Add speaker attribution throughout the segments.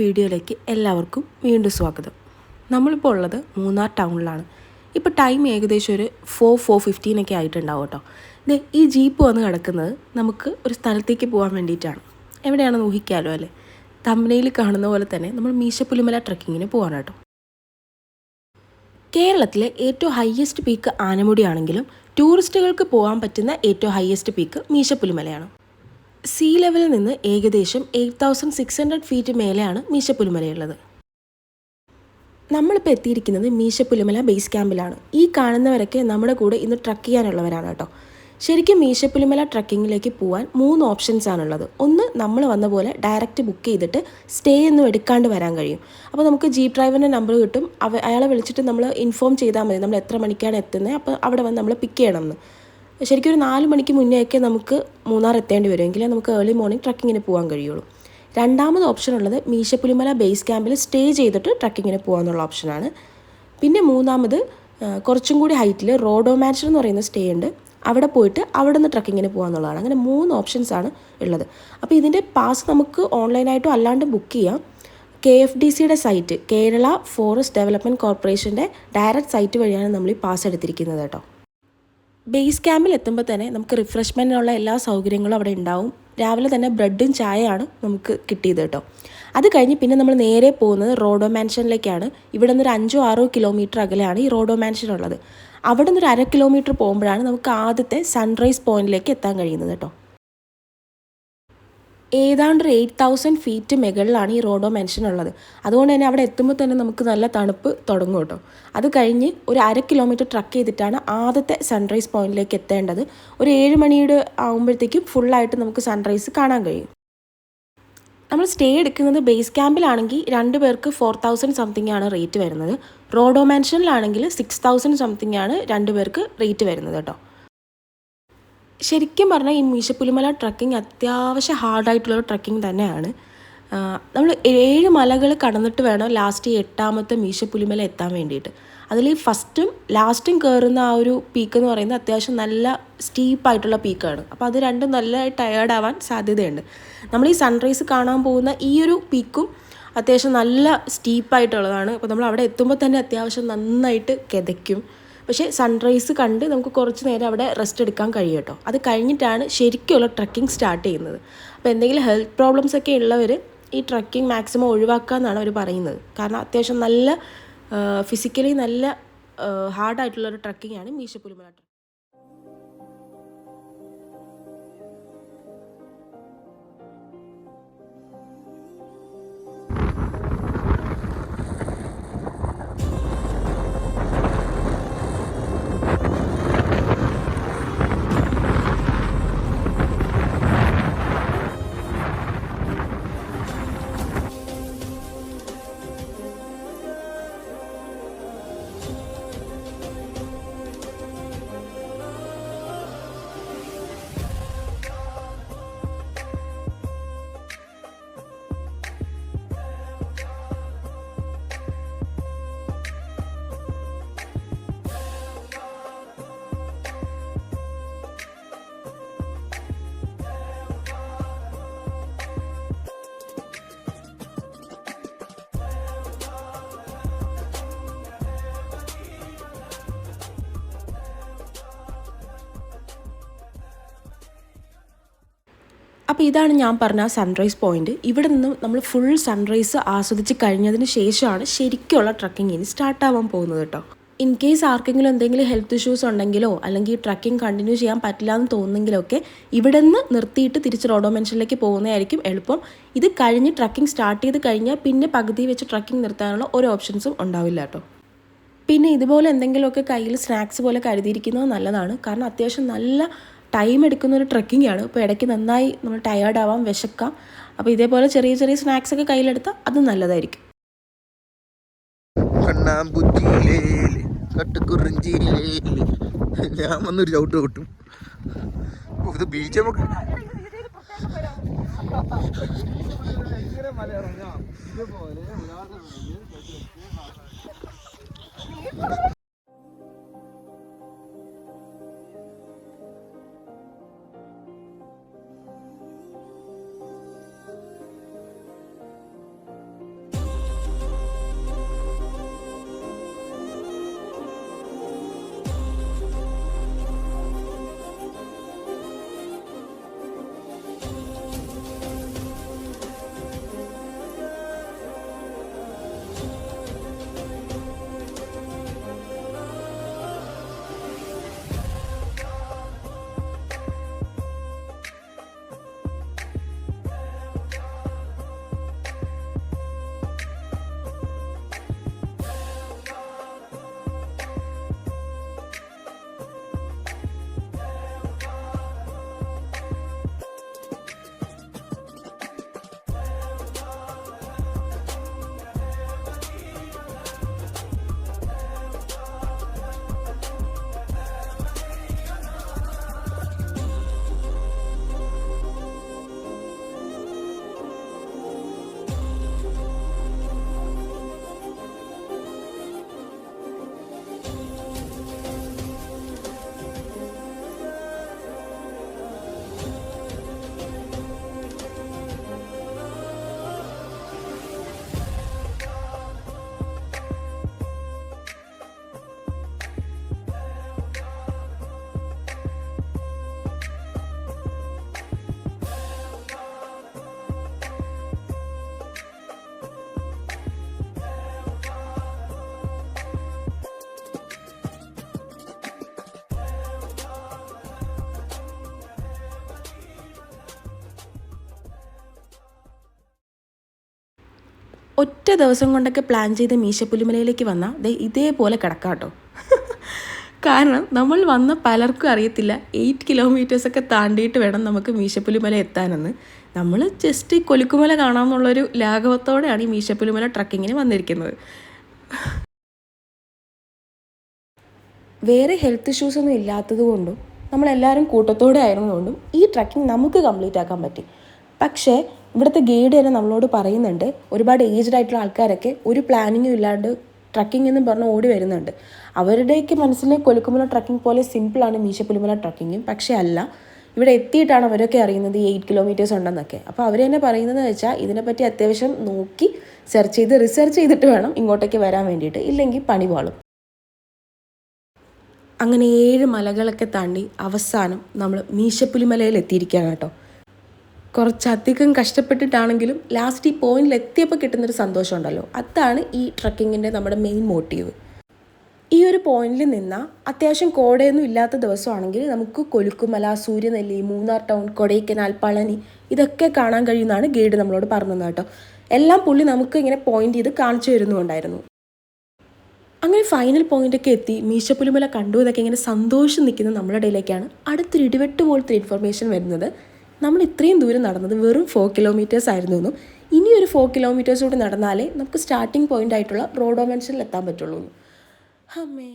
Speaker 1: വീഡിയോയിലേക്ക് എല്ലാവർക്കും വീണ്ടും സ്വാഗതം. നമ്മളിപ്പോൾ ഉള്ളത് മൂന്നാർ ടൗണിലാണ്. ഇപ്പോൾ ടൈം ഏകദേശം ഒരു 4:15 ആയിട്ടുണ്ടാവും കേട്ടോ. ഈ ജീപ്പ് വന്ന് കിടക്കുന്നത് നമുക്ക് ഒരു സ്ഥലത്തേക്ക് പോകാൻ വേണ്ടിയിട്ടാണ്. എവിടെയാണെന്ന് ഊഹിക്കാമല്ലോ അല്ലേ? തമ്പനയിൽ കാണുന്ന പോലെ തന്നെ നമ്മൾ മീശപ്പുലിമല ട്രക്കിങ്ങിന് പോകാൻ കേട്ടോ. കേരളത്തിലെ ഏറ്റവും ഹയസ്റ്റ് പീക്ക് ആനമുടിയാണെങ്കിലും ടൂറിസ്റ്റുകൾക്ക് പോകാൻ പറ്റുന്ന ഏറ്റവും ഹയസ്റ്റ് പീക്ക് മീശപ്പുലിമലയാണ്. സീ ലെവലിൽ നിന്ന് ഏകദേശം 8600 ഫീറ്റ് മേലെയാണ് മീശപ്പുലിമലയുള്ളത്. നമ്മളിപ്പോൾ എത്തിയിരിക്കുന്നത് മീശപ്പുലിമല ബേസ് ക്യാമ്പിലാണ്. ഈ കാണുന്നവരൊക്കെ നമ്മുടെ കൂടെ ഇന്ന് ട്രക്ക് ചെയ്യാനുള്ളവരാണ് കേട്ടോ. ശരിക്കും മീശപ്പുലിമല ട്രക്കിങ്ങിലേക്ക് പോകാൻ 3 ഓപ്ഷൻസാണുള്ളത്. ഒന്ന്, നമ്മൾ വന്ന പോലെ ഡയറക്റ്റ് ബുക്ക് ചെയ്തിട്ട് സ്റ്റേ ഒന്നും എടുക്കാണ്ട് വരാൻ കഴിയും. അപ്പോൾ നമുക്ക് ജീപ്പ് ഡ്രൈവറിൻ്റെ നമ്പർ കിട്ടും. അയാളെ വിളിച്ചിട്ട് നമ്മൾ ഇൻഫോം ചെയ്താൽ മതി നമ്മൾ എത്ര മണിക്കാണ് എത്തുന്നത്, അപ്പോൾ അവിടെ വന്ന് നമ്മൾ പിക്ക് ചെയ്യണമെന്ന്. ശരിക്കും ഒരു 4 മണിക്ക് മുന്നേയൊക്കെ നമുക്ക് മൂന്നാർ എത്തേണ്ടി വരും, എങ്കിലേ നമുക്ക് ഏർലി മോർണിംഗ് ട്രക്കിങ്ങിന് പോകാൻ കഴിയുള്ളൂ. രണ്ടാമത് ഓപ്ഷൻ ഉള്ളത് മീശപ്പുലിമല ബേസ് ക്യാമ്പിൽ സ്റ്റേ ചെയ്തിട്ട് ട്രക്കിങ്ങിന് പോകാമെന്നുള്ള ഓപ്ഷനാണ്. പിന്നെ മൂന്നാമത് കുറച്ചും കൂടി ഹൈറ്റിൽ റോഡോ മാൻഷൻ എന്ന് പറയുന്ന സ്റ്റേ ഉണ്ട്, അവിടെ പോയിട്ട് അവിടെ നിന്ന് ട്രക്കിങ്ങിന് പോകാമെന്നുള്ളതാണ്. അങ്ങനെ 3 ഓപ്ഷൻസാണ് ഉള്ളത്. അപ്പോൾ ഇതിൻ്റെ പാസ് നമുക്ക് ഓൺലൈനായിട്ടും അല്ലാണ്ട് ബുക്ക് ചെയ്യാം. KFDCയുടെ സൈറ്റ്, കേരള ഫോറസ്റ്റ് ഡെവലപ്മെൻറ്റ് കോർപ്പറേഷൻ്റെ ഡയറക്റ്റ് സൈറ്റ് വഴിയാണ് നമ്മൾ ഈ പാസ് എടുത്തിരിക്കുന്നത് കേട്ടോ. ബേസ് ക്യാമ്പിൽ എത്തുമ്പോൾ തന്നെ നമുക്ക് റിഫ്രഷ്മെൻറ്റിനുള്ള എല്ലാ സൗകര്യങ്ങളും അവിടെ ഉണ്ടാവും. രാവിലെ തന്നെ ബ്രെഡും ചായയാണ് നമുക്ക് കിട്ടിയത് കേട്ടോ. അത് കഴിഞ്ഞ് പിന്നെ നമ്മൾ നേരെ പോകുന്നത് റോഡോ മാൻഷനിലേക്കാണ്. ഇവിടെ നിന്ന് ഒരു 5-6 കിലോമീറ്റർ അകലെയാണ് ഈ റോഡോ മാൻഷൻ ഉള്ളത്. അവിടെ നിന്ന് ഒരു 1/2 കിലോമീറ്റർ പോകുമ്പോഴാണ് നമുക്ക് ആദ്യത്തെ സൺറൈസ് പോയിന്റിലേക്ക് എത്താൻ കഴിയുന്നത് കേട്ടോ. ഏതാണ്ട് 8000 ഫീറ്റ് മുകളിലാണ് ഈ റോഡോ മെൻഷൻ ഉള്ളത്. അതുകൊണ്ട് തന്നെ അവിടെ എത്തുമ്പോൾ തന്നെ നമുക്ക് നല്ല തണുപ്പ് തുടങ്ങും കേട്ടോ. അത് കഴിഞ്ഞ് ഒരു 1/2 കിലോമീറ്റർ ട്രക്ക് ചെയ്തിട്ടാണ് ആദ്യത്തെ സൺറൈസ് പോയിന്റിലേക്ക് എത്തേണ്ടത്. ഒരു 7 മണിയുടെ ആകുമ്പോഴത്തേക്കും ഫുള്ളായിട്ട് നമുക്ക് സൺറൈസ് കാണാൻ കഴിയും. നമ്മൾ സ്റ്റേ എടുക്കുന്നത് ബേസ് ക്യാമ്പിലാണെങ്കിൽ 2 പേർക്ക് 4000 സംതിങ് ആണ് റേറ്റ് വരുന്നത്. റോഡോ മാൻഷനിലാണെങ്കിൽ 6000 സംതിങ് ആണ് 2 പേർക്ക് റേറ്റ് വരുന്നത് കേട്ടോ. ശരിക്കും പറഞ്ഞാൽ ഈ മീശപ്പുലിമല ട്രക്കിംഗ് അത്യാവശ്യം ഹാർഡായിട്ടുള്ളൊരു ട്രക്കിംഗ് തന്നെയാണ്. നമ്മൾ 7 മലകൾ കടന്നിട്ട് വേണം ലാസ്റ്റ് 8ാമത്തെ മീശപ്പുലിമല എത്താൻ വേണ്ടിയിട്ട്. അതിൽ ഫസ്റ്റും ലാസ്റ്റും കയറുന്ന ആ ഒരു പീക്ക് എന്ന് പറയുന്നത് അത്യാവശ്യം നല്ല സ്റ്റീപ്പായിട്ടുള്ള പീക്കാണ്. അപ്പോൾ അത് രണ്ടും നല്ല ടയേർഡ് ആവാൻ സാധ്യതയുണ്ട്. നമ്മൾ ഈ സൺറൈസ് കാണാൻ പോകുന്ന ഈ ഒരു പീക്കും അത്യാവശ്യം നല്ല സ്റ്റീപ്പായിട്ടുള്ളതാണ്. അപ്പോൾ നമ്മൾ അവിടെ എത്തുമ്പോൾ തന്നെ അത്യാവശ്യം നന്നായിട്ട് കിതയ്ക്കും. പക്ഷേ സൺറൈസ് കണ്ട് നമുക്ക് കുറച്ച് നേരം അവിടെ റെസ്റ്റ് എടുക്കാൻ കഴിയും കേട്ടോ. അത് കഴിഞ്ഞിട്ടാണ് ശരിക്കുള്ള ട്രക്കിംഗ് സ്റ്റാർട്ട് ചെയ്യുന്നത്. അപ്പോൾ എന്തെങ്കിലും ഹെൽത്ത് പ്രോബ്ലംസ് ഒക്കെ ഉള്ളവർ ഈ ട്രക്കിംഗ് മാക്സിമം ഒഴിവാക്കുക എന്നാണ് അവർ പറയുന്നത്. കാരണം അത്യാവശ്യം നല്ല ഫിസിക്കലി നല്ല ഹാർഡായിട്ടുള്ളൊരു ട്രക്കിംഗ് ആണ് മീശപ്പുലിമല ട്രക്കിംഗ്. അപ്പോൾ ഇതാണ് ഞാൻ പറഞ്ഞ സൺറൈസ് പോയിന്റ്. ഇവിടെ നിന്നും നമ്മൾ ഫുൾ സൺറൈസ് ആസ്വദിച്ച് കഴിഞ്ഞതിന് ശേഷമാണ് ശരിക്കുള്ള ട്രക്കിംഗ് ഇനി സ്റ്റാർട്ടാവാൻ പോകുന്നത് കേട്ടോ. ഇൻ കേസ് ആർക്കെങ്കിലും എന്തെങ്കിലും ഹെൽത്ത് ഇഷ്യൂസ് ഉണ്ടെങ്കിലോ അല്ലെങ്കിൽ ട്രക്കിംഗ് കണ്ടിന്യൂ ചെയ്യാൻ പറ്റില്ല എന്ന് തോന്നുന്നെങ്കിലൊക്കെ ഇവിടെ നിന്ന് നിർത്തിയിട്ട് തിരിച്ച് റോഡോ മെൻഷനിലേക്ക് പോകുന്നതായിരിക്കും എളുപ്പം. ഇത് കഴിഞ്ഞ് ട്രക്കിംഗ് സ്റ്റാർട്ട് ചെയ്ത് കഴിഞ്ഞാൽ പിന്നെ പകുതി വെച്ച് ട്രക്കിംഗ് നിർത്താനുള്ള ഒരു ഓപ്ഷൻസും ഉണ്ടാവില്ല കേട്ടോ. പിന്നെ ഇതുപോലെ എന്തെങ്കിലുമൊക്കെ കയ്യിൽ സ്നാക്സ് പോലെ കരുതിയിരിക്കുന്നത് നല്ലതാണ്. കാരണം അത്യാവശ്യം നല്ല ടൈം എടുക്കുന്ന ഒരു ട്രക്കിംഗ് ആണ്. ഇപ്പോൾ ഇടയ്ക്ക് നന്നായി നമ്മൾ ടയേർഡ് ആവാം, വിശക്കാം. അപ്പോൾ ഇതേപോലെ ചെറിയ ചെറിയ സ്നാക്സ് ഒക്കെ കയ്യിലെടുത്താൽ അത് നല്ലതായിരിക്കും.
Speaker 2: ഞാൻ വന്നൊരു ചവിട്ട് കിട്ടും. ഇത് ബീച്ച് നമുക്ക്
Speaker 1: ഒറ്റ ദിവസം കൊണ്ടൊക്കെ പ്ലാൻ ചെയ്ത് മീശപ്പുലിമലയിലേക്ക് വന്നാൽ ഇതേപോലെ കിടക്കാം കേട്ടോ. കാരണം നമ്മൾ വന്ന പലർക്കും അറിയത്തില്ല 8 കിലോമീറ്റേഴ്സൊക്കെ താണ്ടിയിട്ട് വേണം നമുക്ക് മീശപ്പുലിമല എത്താനെന്ന്. നമ്മൾ ജസ്റ്റ് കൊലുക്കുമല കാണാമെന്നുള്ളൊരു ലാഘവത്തോടെയാണ് ഈ മീശപ്പുലിമല ട്രക്കിങ്ങിന് വന്നിരിക്കുന്നത്. വേറെ ഹെൽത്ത് ഇഷ്യൂസൊന്നും ഇല്ലാത്തത് കൊണ്ടും നമ്മളെല്ലാവരും കൂട്ടത്തോടെ ആയിരുന്നതുകൊണ്ടും ഈ ട്രക്കിംഗ് നമുക്ക് കംപ്ലീറ്റ് ആക്കാൻ പറ്റി. പക്ഷേ ഇവിടുത്തെ ഗൈഡ് തന്നെ നമ്മളോട് പറയുന്നുണ്ട്, ഒരുപാട് ഏജ്ഡ് ആയിട്ടുള്ള ആൾക്കാരൊക്കെ ഒരു പ്ലാനിങ്ങും ഇല്ലാണ്ട് ട്രക്കിംഗ് എന്നും പറഞ്ഞ് ഓടി വരുന്നുണ്ട്. അവരുടെയൊക്കെ മനസ്സിൽ കൊലുക്കുമല ട്രക്കിംഗ് പോലെ സിമ്പിളാണ് മീശപ്പുലിമല ട്രക്കിങ്ങും. പക്ഷേ അല്ല, ഇവിടെ എത്തിയിട്ടാണ് അവരൊക്കെ അറിയുന്നത് 8 കിലോമീറ്റേഴ്സ് ഉണ്ടെന്നൊക്കെ. അപ്പോൾ അവർ തന്നെ പറയുന്നത് വെച്ചാൽ ഇതിനെപ്പറ്റി അത്യാവശ്യം നോക്കി റിസർച്ച് ചെയ്തിട്ട് വേണം ഇങ്ങോട്ടേക്ക് വരാൻ വേണ്ടിയിട്ട്, ഇല്ലെങ്കിൽ പണി പാളും. അങ്ങനെ 7 മലകളൊക്കെ താണ്ടി അവസാനം നമ്മൾ മീശപ്പുലിമലയിൽ എത്തിയിരിക്കുകയാണ് കേട്ടോ. കുറച്ചധികം കഷ്ടപ്പെട്ടിട്ടാണെങ്കിലും ലാസ്റ്റ് ഈ പോയിന്റിൽ എത്തിയപ്പോൾ കിട്ടുന്നൊരു സന്തോഷം ഉണ്ടല്ലോ, അതാണ് ഈ ട്രക്കിങ്ങിൻ്റെ നമ്മുടെ മെയിൻ മോട്ടീവ്. ഈ ഒരു പോയിന്റിൽ നിന്നാൽ അത്യാവശ്യം കോടയൊന്നും ഇല്ലാത്ത ദിവസമാണെങ്കിൽ നമുക്ക് കൊലുക്കുമല, സൂര്യനെല്ലി, മൂന്നാർ ടൗൺ, കൊടൈക്കനാൽ, പളനി ഇതൊക്കെ കാണാൻ കഴിയുന്നതാണ് ഗൈഡ് നമ്മളോട് പറഞ്ഞത് കേട്ടോ. എല്ലാം പുള്ളി നമുക്ക് ഇങ്ങനെ പോയിന്റ് ചെയ്ത് കാണിച്ചു തരുന്നുണ്ടായിരുന്നു. അങ്ങനെ ഫൈനൽ പോയിന്റൊക്കെ എത്തി മീശപ്പുലിമല കണ്ടു എന്നൊക്കെ ഇങ്ങനെ സന്തോഷം നിൽക്കുന്ന നമ്മുടെ ഇടയിലേക്കാണ് അടുത്തൊരു ഇടിവെട്ട് പോലത്തെ ഇൻഫർമേഷൻ വരുന്നത്. നമ്മൾ ഇത്രയും ദൂരം നടന്നത് വെറും 4 കിലോമീറ്റേഴ്സ് ആയിരുന്നു എന്നും ഇനിയൊരു 4 കിലോമീറ്റേഴ്സ് കൂടി നടന്നാലേ നമുക്ക് സ്റ്റാർട്ടിംഗ് പോയിന്റ് ആയിട്ടുള്ള റോഡോ മെൻഷനിൽ എത്താൻ പറ്റുള്ളൂ. അമ്മേ,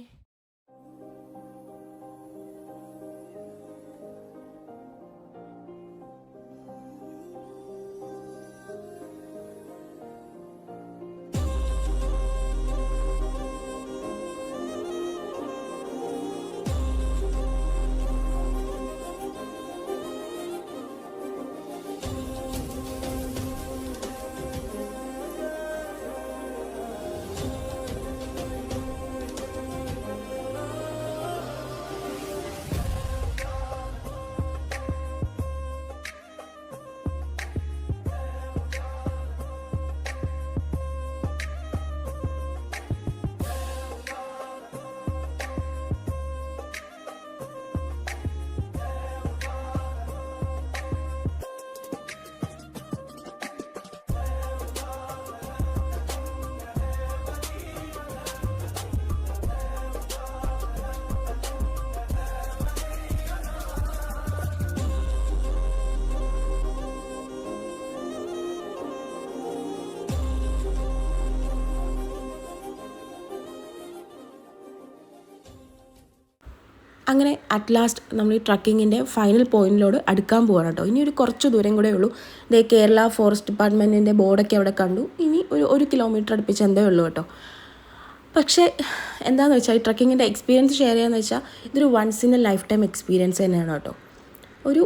Speaker 1: അങ്ങനെ അറ്റ് ലാസ്റ്റ് നമ്മൾ ഈ ട്രക്കിങ്ങിൻ്റെ ഫൈനൽ പോയിന്റിലോട് അടുക്കാൻ പോവാണ് കേട്ടോ. ഇനി ഒരു കുറച്ച് ദൂരം കൂടെ ഉള്ളൂ. കേരള ഫോറസ്റ്റ് ഡിപ്പാർട്ട്മെൻറ്റിൻ്റെ ബോർഡൊക്കെ അവിടെ കണ്ടു. ഇനി ഒരു കിലോമീറ്റർ അടുപ്പിച്ച് എന്തേ ഉള്ളൂ കേട്ടോ. പക്ഷേ എന്താണെന്ന് വെച്ചാൽ ഈ ട്രക്കിങ്ങിൻ്റെ എക്സ്പീരിയൻസ് ഷെയർ ചെയ്യാമെന്ന് വെച്ചാൽ ഇതൊരു once in a lifetime experience തന്നെയാണ് കേട്ടോ. ഒരു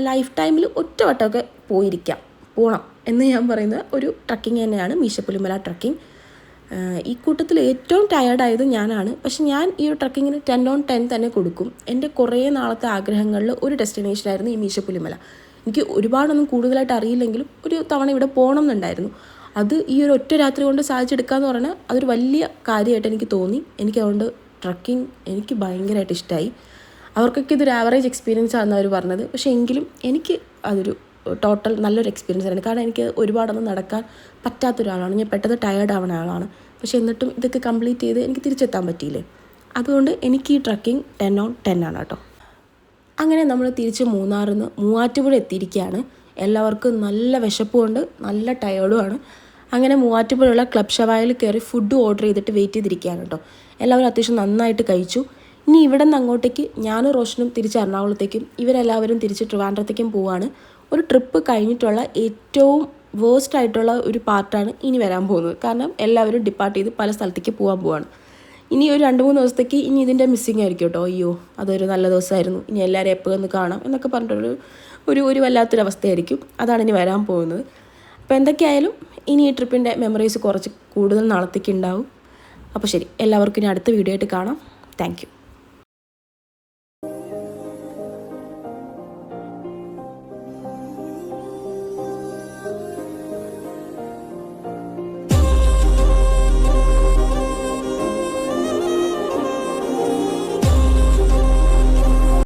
Speaker 1: ലൈഫ് ടൈമിൽ ഒറ്റ വട്ടമൊക്കെ പോകണം എന്ന് ഞാൻ പറയുന്നത് ഒരു ട്രക്കിങ് തന്നെയാണ് മീശപ്പുലിമല ട്രക്കിംഗ്. ഈ കൂട്ടത്തിൽ ഏറ്റവും ടയേർഡായത് ഞാനാണ്. പക്ഷെ ഞാൻ ഈ ഒരു ട്രക്കിങ്ങിന് 10 on 10 തന്നെ കൊടുക്കും. എൻ്റെ കുറേ നാളത്തെ ആഗ്രഹങ്ങളിൽ ഒരു ഡെസ്റ്റിനേഷനായിരുന്നു ഈ മീശപ്പുലിമല. എനിക്ക് ഒരുപാടൊന്നും കൂടുതലായിട്ട് അറിയില്ലെങ്കിലും ഒരു തവണ ഇവിടെ പോകണം എന്നുണ്ടായിരുന്നു. അത് ഈ ഒരു ഒറ്റ രാത്രി കൊണ്ട് സാധിച്ചെടുക്കാമെന്ന് പറഞ്ഞാൽ അതൊരു വലിയ കാര്യമായിട്ട് എനിക്ക് തോന്നി. എനിക്കതുകൊണ്ട് ട്രക്കിംഗ് എനിക്ക് ഭയങ്കരമായിട്ട് ഇഷ്ടമായി. അവർക്കൊക്കെ ഇതൊരു ആവറേജ് എക്സ്പീരിയൻസ് ആണെന്ന് അവർ പറഞ്ഞത്. പക്ഷേ എങ്കിലും എനിക്ക് അതൊരു ടോട്ടൽ നല്ലൊരു എക്സ്പീരിയൻസ് ആയിരുന്നു. കാരണം എനിക്ക് ഒരുപാടൊന്നും നടക്കാൻ പറ്റാത്തൊരാളാണ്. ഞാൻ പെട്ടെന്ന് ടയേർഡ് ആവുന്ന ആളാണ്. പക്ഷേ എന്നിട്ടും ഇതൊക്കെ കംപ്ലീറ്റ് ചെയ്ത് എനിക്ക് തിരിച്ചെത്താൻ പറ്റിയില്ലേ. അതുകൊണ്ട് എനിക്ക് ഈ ട്രക്കിംഗ് 10 on 10 ആണ് കേട്ടോ. അങ്ങനെ നമ്മൾ തിരിച്ച് മൂന്നാറിൽ നിന്ന് മൂവാറ്റുപുഴ എത്തിയിരിക്കുകയാണ്. എല്ലാവർക്കും നല്ല വിശപ്പുമുണ്ട്, നല്ല ടയേർഡുമാണ്. അങ്ങനെ മൂവാറ്റുപുഴയുള്ള ക്ലബ് ഷവായിൽ കയറി ഫുഡ് ഓർഡർ ചെയ്തിട്ട് വെയിറ്റ് ചെയ്തിരിക്കുകയാണ് കേട്ടോ. എല്ലാവരും അത്യാവശ്യം നന്നായിട്ട് കഴിച്ചു. ഇനി ഇവിടെ നിന്ന് അങ്ങോട്ടേക്ക് ഞാനും റോഷനും തിരിച്ച് എറണാകുളത്തേക്കും ഇവരെല്ലാവരും തിരിച്ച് ട്രിവാൻഡ്രത്തേക്കും പോവുകയാണ്. ഒരു ട്രിപ്പ് കഴിഞ്ഞിട്ടുള്ള ഏറ്റവും വേഴ്സ്റ്റ് ആയിട്ടുള്ള ഒരു പാർട്ടാണ് ഇനി വരാൻ പോകുന്നത്. കാരണം എല്ലാവരും ഡിപ്പാർട്ട് ചെയ്ത് പല സ്ഥലത്തേക്ക് പോകാൻ പോവാണ്. ഇനി ഒരു 2-3 ദിവസത്തേക്ക് ഇനി ഇതിൻ്റെ മിസ്സിങ് ആയിരിക്കും കേട്ടോ. അയ്യോ അതൊരു നല്ല ദിവസമായിരുന്നു, ഇനി എല്ലാവരും എപ്പോൾ ഒന്ന് കാണാം എന്നൊക്കെ പറഞ്ഞിട്ടൊരു വല്ലാത്തൊരവസ്ഥയായിരിക്കും. അതാണ് ഇനി വരാൻ പോകുന്നത്. അപ്പോൾ എന്തൊക്കെയായാലും ഇനി ഈ ട്രിപ്പിൻ്റെ മെമ്മറീസ് കുറച്ച് കൂടുതൽ നാളത്തേക്ക് ഉണ്ടാവും. അപ്പോൾ ശരി, എല്ലാവർക്കും ഇനി അടുത്ത വീഡിയോ ആയിട്ട് കാണാം. Thank you.